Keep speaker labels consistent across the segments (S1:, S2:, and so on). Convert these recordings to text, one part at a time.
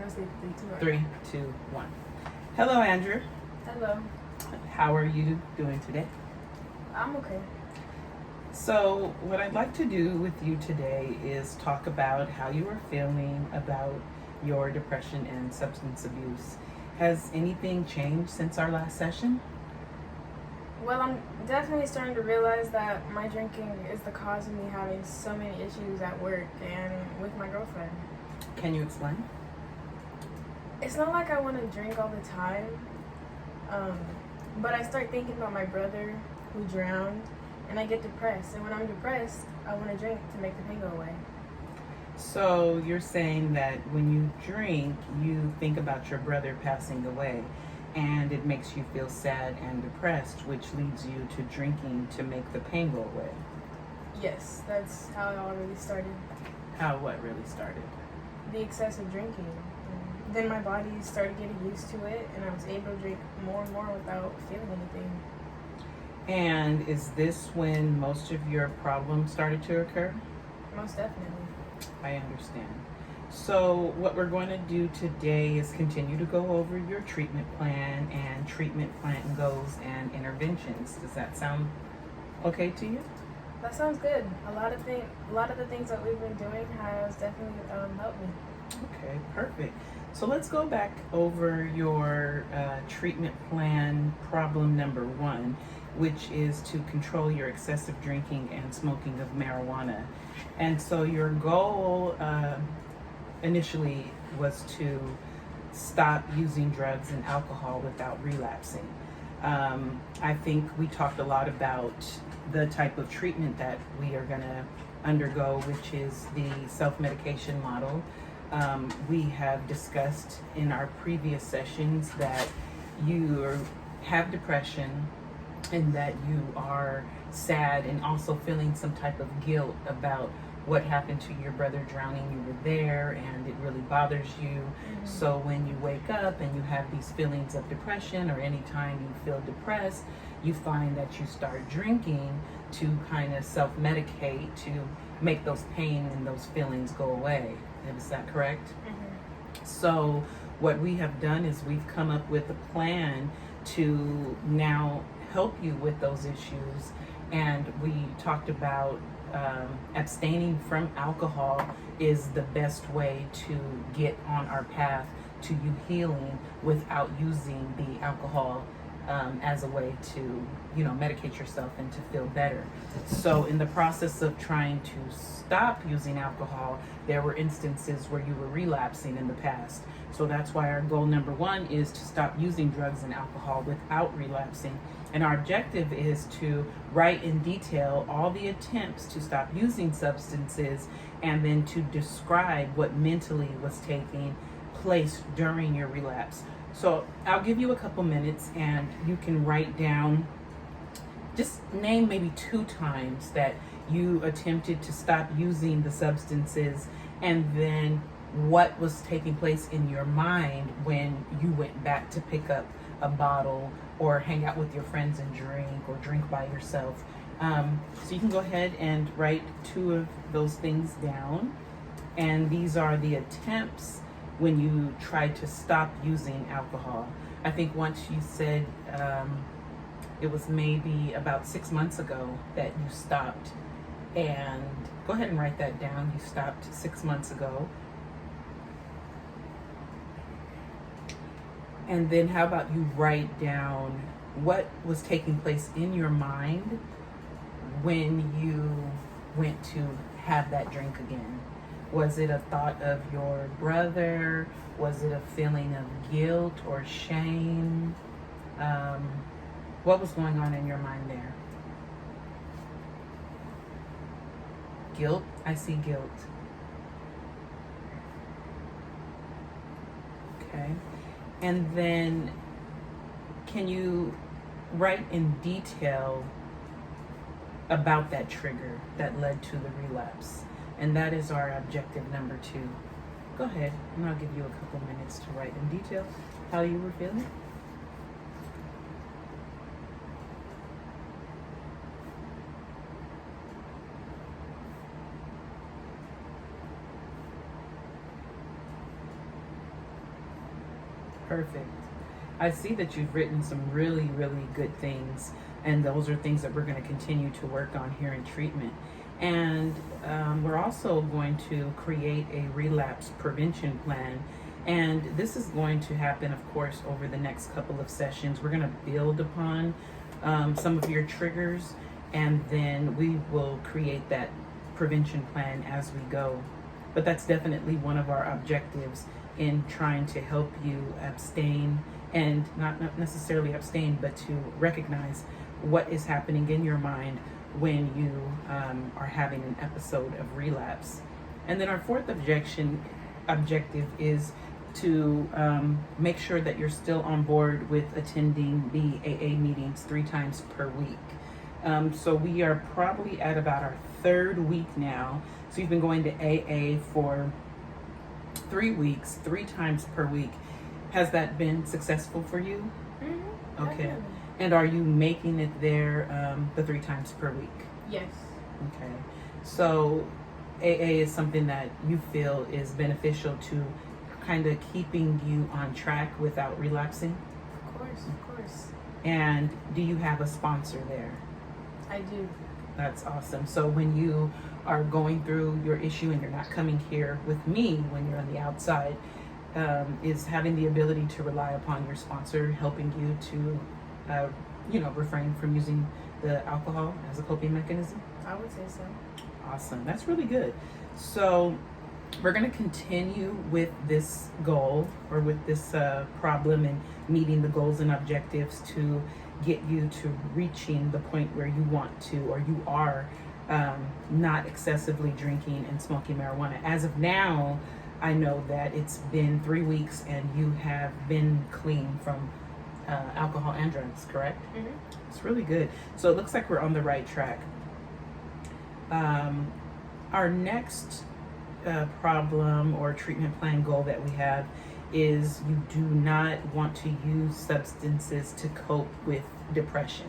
S1: I'll say 3, 2, 1.
S2: 3, 2, 1. Hello, Andrew.
S1: Hello.
S2: How are you doing today?
S1: I'm okay.
S2: So, what I'd like to do with you today is talk about how you are feeling about your depression and substance abuse. Has anything changed since our last session?
S1: Well, I'm definitely starting to realize that my drinking is the cause of me having so many issues at work and with my girlfriend.
S2: Can you explain?
S1: It's not like I want to drink all the time, but I start thinking about my brother who drowned, and I get depressed. And when I'm depressed, I want to drink to make the pain go away.
S2: So, you're saying that when you drink, you think about your brother passing away, and it makes you feel sad and depressed, which leads you to drinking to make the pain go away.
S1: Yes, that's how it all really started.
S2: How what really started?
S1: The excessive drinking. Then my body started getting used to it, and I was able to drink more and more without feeling anything.
S2: And is this when most of your problems started to occur?
S1: Most definitely.
S2: I understand. So what we're going to do today is continue to go over your treatment plan and treatment plan goals and interventions. Does that sound okay to you?
S1: That sounds good. A lot of the things that we've been doing has definitely helped me.
S2: Okay, perfect. So let's go back over your treatment plan problem number 1, which is to control your excessive drinking and smoking of marijuana. And so your goal initially was to stop using drugs and alcohol without relapsing. I think we talked a lot about the type of treatment that we are going to undergo, which is the self-medication model. We have discussed in our previous sessions that you have depression and that you are sad and also feeling some type of guilt about what happened to your brother drowning. You were there and it really bothers you. Mm-hmm. So when you wake up and you have these feelings of depression, or anytime you feel depressed, you find that you start drinking to kind of self-medicate to make those pain and those feelings go away. Is that correct? Mm-hmm. So what we have done is we've come up with a plan to now help you with those issues. And we talked about abstaining from alcohol is the best way to get on our path to you healing without using the alcohol as a way to, medicate yourself and to feel better. So in the process of trying to stop using alcohol, there were instances where you were relapsing in the past. So that's why our goal number 1 is to stop using drugs and alcohol without relapsing. And our objective is to write in detail all the attempts to stop using substances, and then to describe what mentally was taking place during your relapse. So I'll give you a couple minutes and you can write down, just name maybe 2 times that you attempted to stop using the substances, and then what was taking place in your mind when you went back to pick up a bottle or hang out with your friends and drink, or drink by yourself. So you can go ahead and write 2 of those things down. And these are the attempts when you tried to stop using alcohol. I think once you said it was maybe about 6 months ago that you stopped. And go ahead and write that down. You stopped 6 months ago. And then how about you write down what was taking place in your mind when you went to have that drink again? Was it a thought of your brother? Was it a feeling of guilt or shame? What was going on in your mind there? Guilt? I see guilt. Okay. And then can you write in detail about that trigger that led to the relapse? And that is our objective number 2. Go ahead, and I'll give you a couple minutes to write in detail how you were feeling. Perfect. I see that you've written some really, really good things, and those are things that we're going to continue to work on here in treatment. And we're also going to create a relapse prevention plan. And this is going to happen, of course, over the next couple of sessions. We're going to build upon some of your triggers, and then we will create that prevention plan as we go. But that's definitely one of our objectives in trying to help you abstain, and not necessarily abstain, but to recognize what is happening in your mind when you are having an episode of relapse. And then our fourth objective is to make sure that you're still on board with attending the AA meetings 3 times per week. So we are probably at about our 3rd week now. So you've been going to AA for 3 weeks, 3 times per week. Has that been successful for you?
S1: Mm-hmm.
S2: Okay.
S1: Definitely.
S2: And are you making it there the 3 times per week?
S1: Yes.
S2: Okay. So AA is something that you feel is beneficial to kind of keeping you on track without relapsing?
S1: Of course.
S2: And do you have a sponsor there?
S1: I do.
S2: That's awesome. So when you are going through your issue and you're not coming here with me when you're on the outside, is having the ability to rely upon your sponsor helping you to, refrain from using the alcohol as a coping mechanism?
S1: I would say so.
S2: Awesome. That's really good. So we're going to continue with this goal, or with this problem, and meeting the goals and objectives to get you to reaching the point where you want to, or you are not excessively drinking and smoking marijuana. As of now, I know that it's been 3 weeks and you have been clean from alcohol and drugs, correct?
S1: Mm-hmm.
S2: It's really good. So it looks like we're on the right track. Our next problem or treatment plan goal that we have is you do not want to use substances to cope with depression.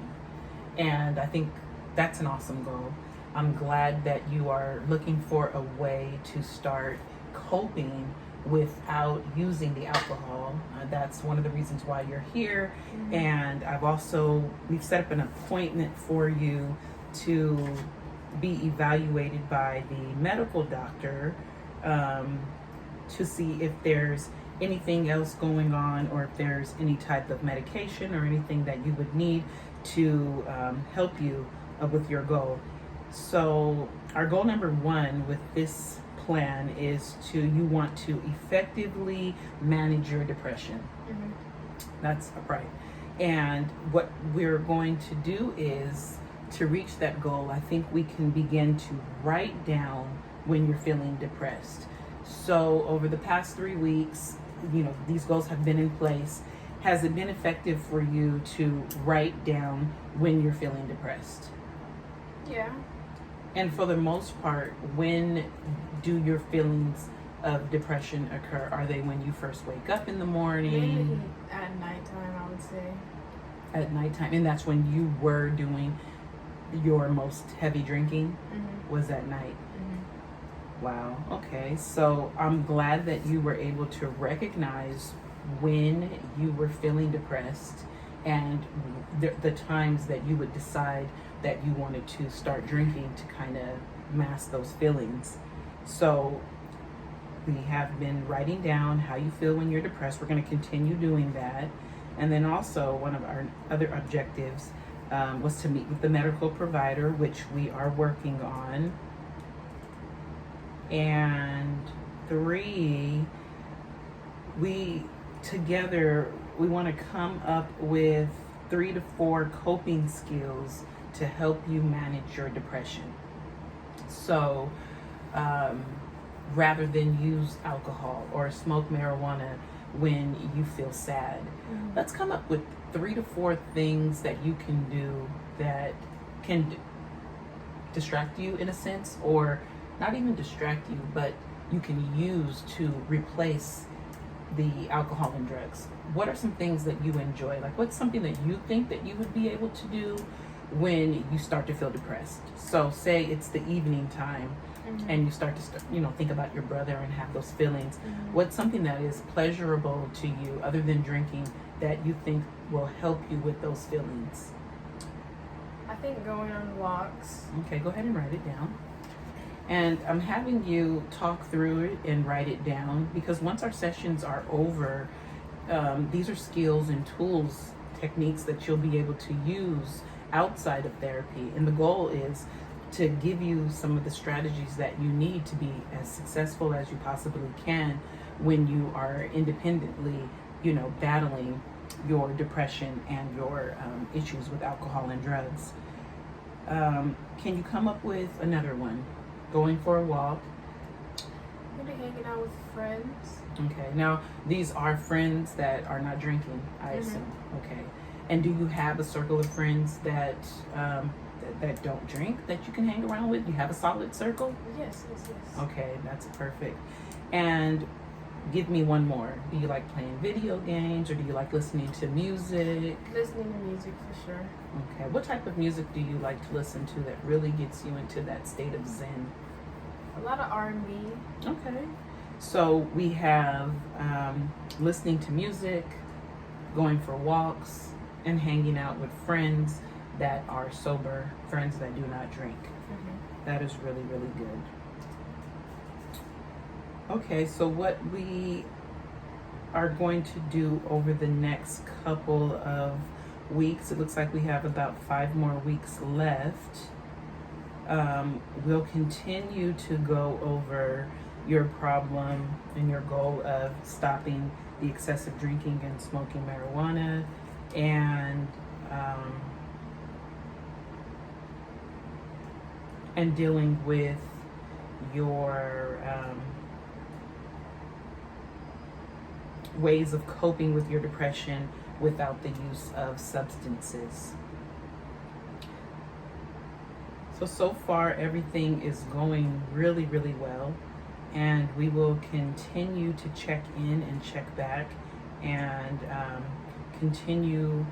S2: And I think that's an awesome goal. I'm glad that you are looking for a way to start coping without using the alcohol. That's one of the reasons why you're here.
S1: Mm-hmm.
S2: And we've set up an appointment for you to be evaluated by the medical doctor to see if there's anything else going on, or if there's any type of medication or anything that you would need to help you with your goal. So our goal number 1 with this plan is you want to effectively manage your depression.
S1: Mm-hmm.
S2: That's right. And what we're going to do is, to reach that goal, I think we can begin to write down when you're feeling depressed. So over the past 3 weeks, these goals have been in place. Has it been effective for you to write down when you're feeling depressed?
S1: Yeah.
S2: And for the most part, when do your feelings of depression occur? Are they when you first wake up in the morning?
S1: Mainly at nighttime, I would say.
S2: At nighttime. And that's when you were doing your most heavy drinking?
S1: Mm-hmm.
S2: Was at night?
S1: Mm-hmm.
S2: Wow. Okay. So I'm glad that you were able to recognize when you were feeling depressed, and the times that you would decide that you wanted to start drinking to kind of mask those feelings. So we have been writing down how you feel when you're depressed. We're going to continue doing that. And then also, one of our other objectives was to meet with the medical provider, which we are working on. And 3, we want to come up with 3 to 4 coping skills to help you manage your depression. So rather than use alcohol or smoke marijuana when you feel sad, let's come up with 3 to 4 things that you can do that can distract you in a sense, or not even distract you, but you can use to replace the alcohol and drugs. What are some things that you enjoy? Like, what's something that you think that you would be able to do when you start to feel depressed? So say it's the evening time. and you start to think about your brother and have those feelings. What's something that is pleasurable to you other than drinking that you think will help you with those feelings?
S1: I think going on walks.
S2: Okay, go ahead and write it down. And I'm having you talk through it and write it down, because once our sessions are over, these are skills and tools, techniques that you'll be able to use outside of therapy. And the goal is to give you some of the strategies that you need to be as successful as you possibly can when you are independently, battling your depression and your issues with alcohol and drugs. Can you come up with another one? Going for a walk.
S1: Maybe hanging out with friends.
S2: Okay, now these are friends that are not drinking, I assume. Okay, and do you have a circle of friends that that don't drink that you can hang around with? You have a solid circle?
S1: Yes.
S2: Okay, that's perfect. And give me one more. Do you like playing video games, or do you like listening to music?
S1: Listening to music for sure.
S2: Okay, what type of music do you like to listen to that really gets you into that state of zen?
S1: A lot of R&B.
S2: Okay, so we have listening to music, going for walks, and hanging out with friends that are sober, friends that do not drink. That is really, really good. Okay, so what we are going to do over the next couple of weeks, it looks like we have about 5 more weeks left. We'll continue to go over your problem and your goal of stopping the excessive drinking and smoking marijuana, and dealing with your ways of coping with your depression without the use of substances. So far everything is going really, really well, and we will continue to check in and check back, and continue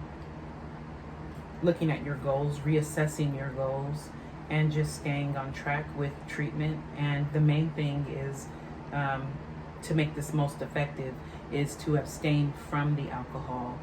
S2: looking at your goals, reassessing your goals, and just staying on track with treatment. And the main thing is, to make this most effective, is to abstain from the alcohol.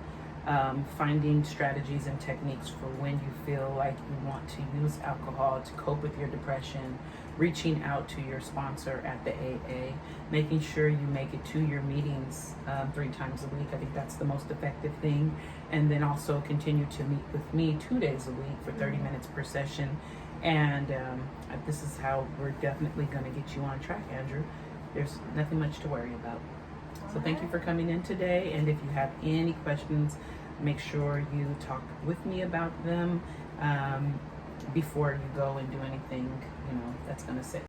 S2: Finding strategies and techniques for when you feel like you want to use alcohol to cope with your depression, reaching out to your sponsor at the AA, making sure you make it to your meetings 3 times a week. I think that's the most effective thing. And then also continue to meet with me 2 days a week for 30 minutes per session. And this is how we're definitely going to get you on track, Andrew. There's nothing much to worry about. So thank you for coming in today. And if you have any questions, make sure you talk with me about them before you go and do anything, that's going to sit.